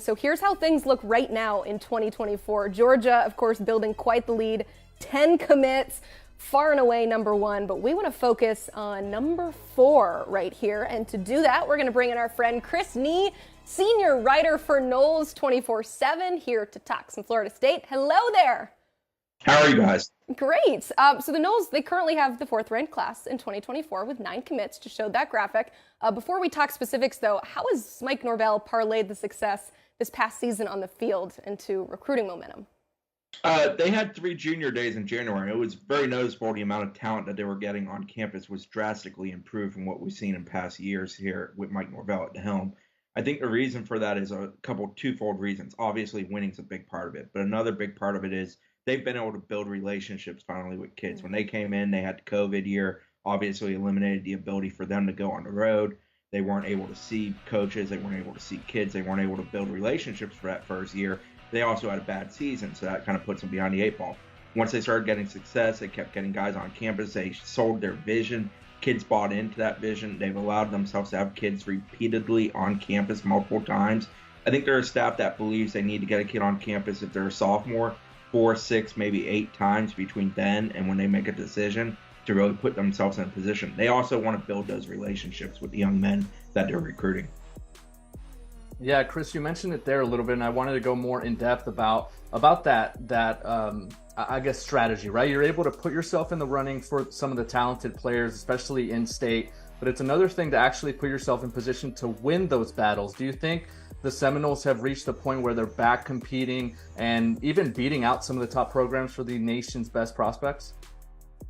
So here's how things look right now in 2024. Georgia, of course, building quite the lead. 10 commits, far and away number one. But we want to focus on number 4 right here. And to do that, we're going to bring in our friend Chris Nee, senior writer for Noles 24/7, here to talk some Florida State. Hello there. How are you guys? Great. So the Noles, they currently have the 4th ranked class in 2024 with 9 commits, to show that graphic. Before we talk specifics, though, how has Mike Norvell parlayed the success this past season on the field into recruiting momentum? They had 3 junior days in January. It was very noticeable the amount of talent that they were getting on campus was drastically improved from what we've seen in past years here with Mike Norvell at the helm. I think the reason for that is twofold reasons. Obviously, winning's a big part of it, but another big part of it is they've been able to build relationships finally with kids. When they came in, they had the COVID year, obviously eliminated the ability for them to go on the road. They weren't able to see coaches. They weren't able to see kids. They weren't able to build relationships for that first year. They also had a bad season, so that kind of puts them behind the 8 ball. Once they started getting success, they kept getting guys on campus. They sold their vision. Kids bought into that vision. They've allowed themselves to have kids repeatedly on campus multiple times. I think they're a staff that believes they need to get a kid on campus if they're a sophomore 4, 6, maybe 8 times between then and when they make a decision to really put themselves in a position. They also want to build those relationships with the young men that they're recruiting. Yeah, Chris, you mentioned it there a little bit, and I wanted to go more in depth about that I guess strategy, right? You're able to put yourself in the running for some of the talented players, especially in state, but it's another thing to actually put yourself in position to win those battles. Do you think the Seminoles have reached the point where they're back competing and even beating out some of the top programs for the nation's best prospects?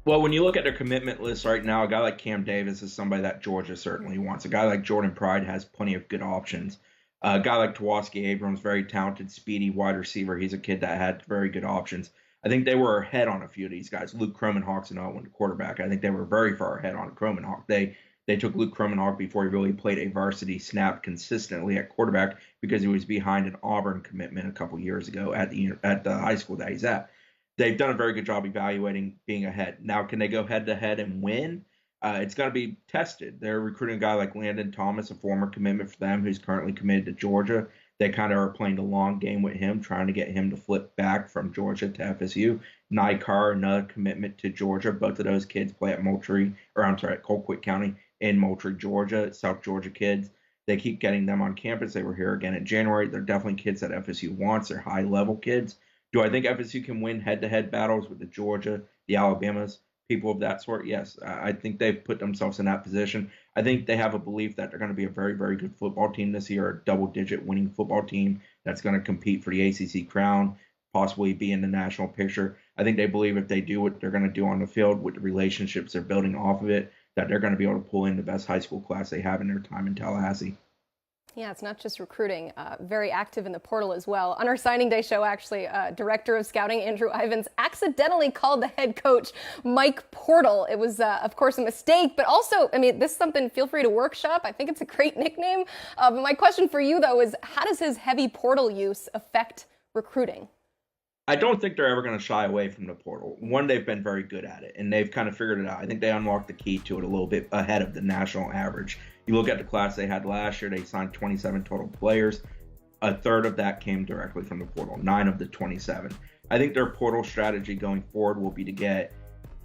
Well, when you look at their commitment list right now, a guy like Cam Davis is somebody that Georgia certainly wants. A guy like Jordan Pride has plenty of good options. A guy like Tawaski Abrams, very talented, speedy wide receiver. He's a kid that had very good options. I think they were ahead on a few of these guys. Luke Kromenhoek's another one, quarterback. I think they were very far ahead on Kromenhawk. They took Luke Kromenhoek before he really played a varsity snap consistently at quarterback because he was behind an Auburn commitment a couple years ago at the high school that he's at. They've done a very good job evaluating being ahead. Now, can they go head-to-head and win? It's going to be tested. They're recruiting a guy like Landon Thomas, a former commitment for them, who's currently committed to Georgia. They kind of are playing the long game with him, trying to get him to flip back from Georgia to FSU. Nykar, another commitment to Georgia. Both of those kids play at Colquitt County in Moultrie, Georgia, South Georgia kids. They keep getting them on campus. They were here again in January. They're definitely kids that FSU wants. They're high-level kids. Do I think FSU can win head-to-head battles with the Georgia, the Alabamas, people of that sort? Yes. I think they've put themselves in that position. I think they have a belief that they're going to be a very, very good football team this year, a double-digit winning football team that's going to compete for the ACC crown, possibly be in the national picture. I think they believe if they do what they're going to do on the field with the relationships they're building off of it, that they're going to be able to pull in the best high school class they have in their time in Tallahassee. Yeah, it's not just recruiting, very active in the portal as well. On our signing day show, actually, Director of Scouting Andrew Ivins accidentally called the head coach Mike Portal. It was, of course, a mistake, but also, I mean, this is something, feel free to workshop. I think it's a great nickname. But my question for you, though, is how does his heavy portal use affect recruiting? I don't think they're ever going to shy away from the portal. One, they've been very good at it, and they've kind of figured it out. I think they unlocked the key to it a little bit ahead of the national average. You look at the class they had last year, they signed 27 total players. A third of that came directly from the portal, 9 of the 27. I think their portal strategy going forward will be to get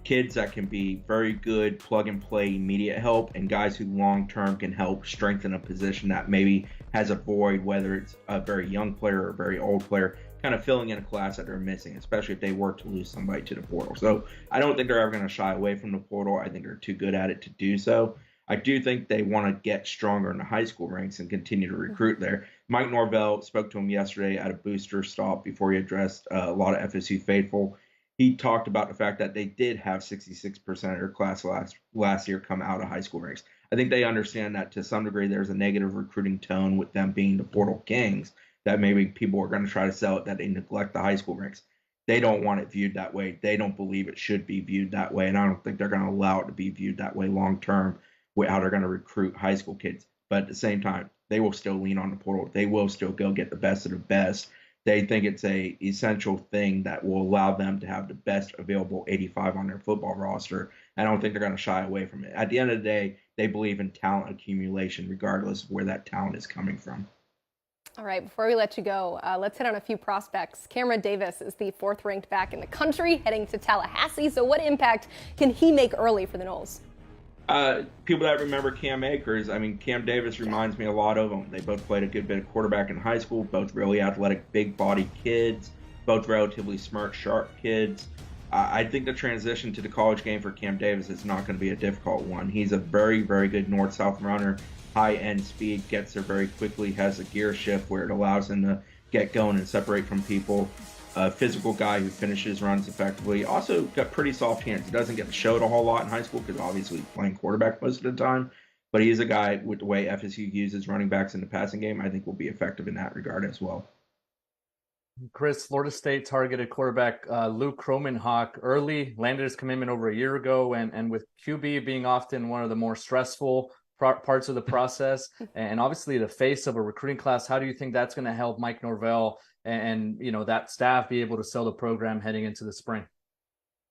kids that can be very good plug-and-play immediate help and guys who long-term can help strengthen a position that maybe has a void, whether it's a very young player or a very old player, kind of filling in a class that they're missing, especially if they were to lose somebody to the portal. So I don't think they're ever going to shy away from the portal. I think they're too good at it to do so. I do think they want to get stronger in the high school ranks and continue to recruit there. Mike Norvell spoke to him yesterday at a booster stop before he addressed a lot of FSU faithful. He talked about the fact that they did have 66% of their class last year come out of high school ranks. I think they understand that to some degree there's a negative recruiting tone with them being the portal kings, that maybe people are going to try to sell it that they neglect the high school ranks. They don't want it viewed that way. They don't believe it should be viewed that way, and I don't think they're going to allow it to be viewed that way long term with how they're going to recruit high school kids. But at the same time, they will still lean on the portal. They will still go get the best of the best. They think it's a essential thing that will allow them to have the best available 85 on their football roster. I don't think they're going to shy away from it. At the end of the day, they believe in talent accumulation regardless of where that talent is coming from. All right, before we let you go, let's hit on a few prospects. Kameron Davis is the 4th-ranked back in the country, heading to Tallahassee. So what impact can he make early for the Noles? People that remember Cam Akers, I mean, Cam Davis reminds me a lot of them. They both played a good bit of quarterback in high school, both really athletic, big-bodied kids, both relatively smart, sharp kids. I think the transition to the college game for Cam Davis is not going to be a difficult one. He's a very, very good north-south runner, high-end speed, gets there very quickly, has a gear shift where it allows him to get going and separate from people. A physical guy who finishes runs effectively. Also got pretty soft hands. He doesn't get showed a whole lot in high school because obviously playing quarterback most of the time. But he's a guy with the way FSU uses running backs in the passing game, I think will be effective in that regard as well. Chris, Florida State targeted quarterback Luke Kromenhoek early, landed his commitment over a year ago, and with QB being often one of the more stressful parts of the process, and obviously the face of a recruiting class, how do you think that's going to help Mike Norvell and that staff be able to sell the program heading into the spring?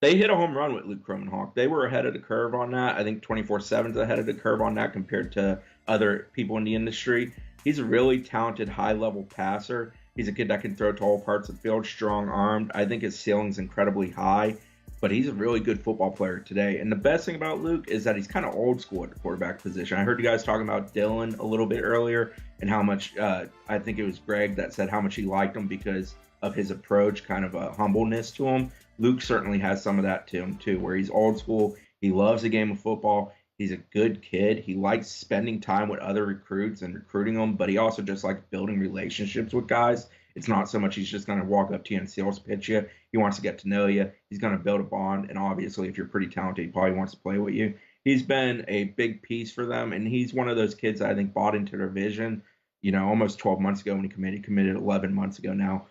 They hit a home run with Luke Kromenhawk. They were ahead of the curve on that. I think 24/7's ahead of the curve on that compared to other people in the industry. He's a really talented, high-level passer. He's a kid that can throw to all parts of the field, strong-armed. I think his ceiling's incredibly high, but he's a really good football player today. And the best thing about Luke is that he's kind of old school at the quarterback position. I heard you guys talking about Dylan a little bit earlier and how much, I think it was Greg that said how much he liked him because of his approach, kind of a humbleness to him. Luke certainly has some of that to him too, where he's old school. He loves the game of football. He's a good kid. He likes spending time with other recruits and recruiting them, but he also just likes building relationships with guys. It's not so much he's just going to walk up to you and sales pitch you. He wants to get to know you. He's going to build a bond, and obviously, if you're pretty talented, he probably wants to play with you. He's been a big piece for them, and he's one of those kids that I think bought into their vision, almost 12 months ago when he committed. He committed 11 months ago now.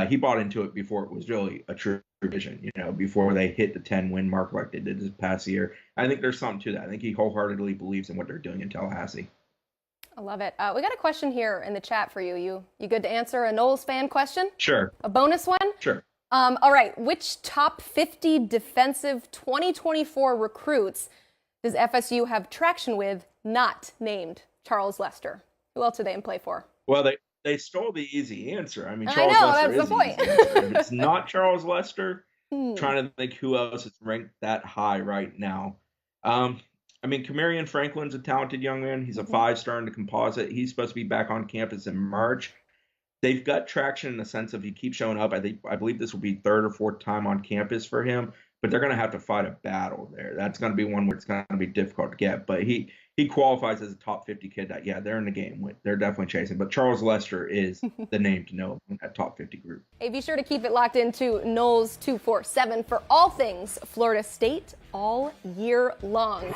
He bought into it before it was really a true vision, before they hit the 10-win mark like they did this past year. I think there's something to that. I think he wholeheartedly believes in what they're doing in Tallahassee. I love it. We got a question here in the chat for you. You good to answer a Noles fan question? Sure. A bonus one? Sure. All right. Which top 50 defensive 2024 recruits does FSU have traction with, not named Charles Lester? Who else are they in play for? Well, they stole the easy answer. I mean, Charles Lester that's the point. If it's not Charles Lester, trying to think who else is ranked that high right now. Kamarion Franklin's a talented young man. He's a 5-star in the composite. He's supposed to be back on campus in March. They've got traction in the sense of he keeps showing up. I believe this will be 3rd or 4th time on campus for him, but they're going to have to fight a battle there. That's going to be one where it's going to be difficult to get. But he qualifies as a top 50 kid that, they're in the game with. They're definitely chasing. But Charles Lester is the name to know in that top 50 group. Hey, be sure to keep it locked into Noles 247 for all things Florida State all year long.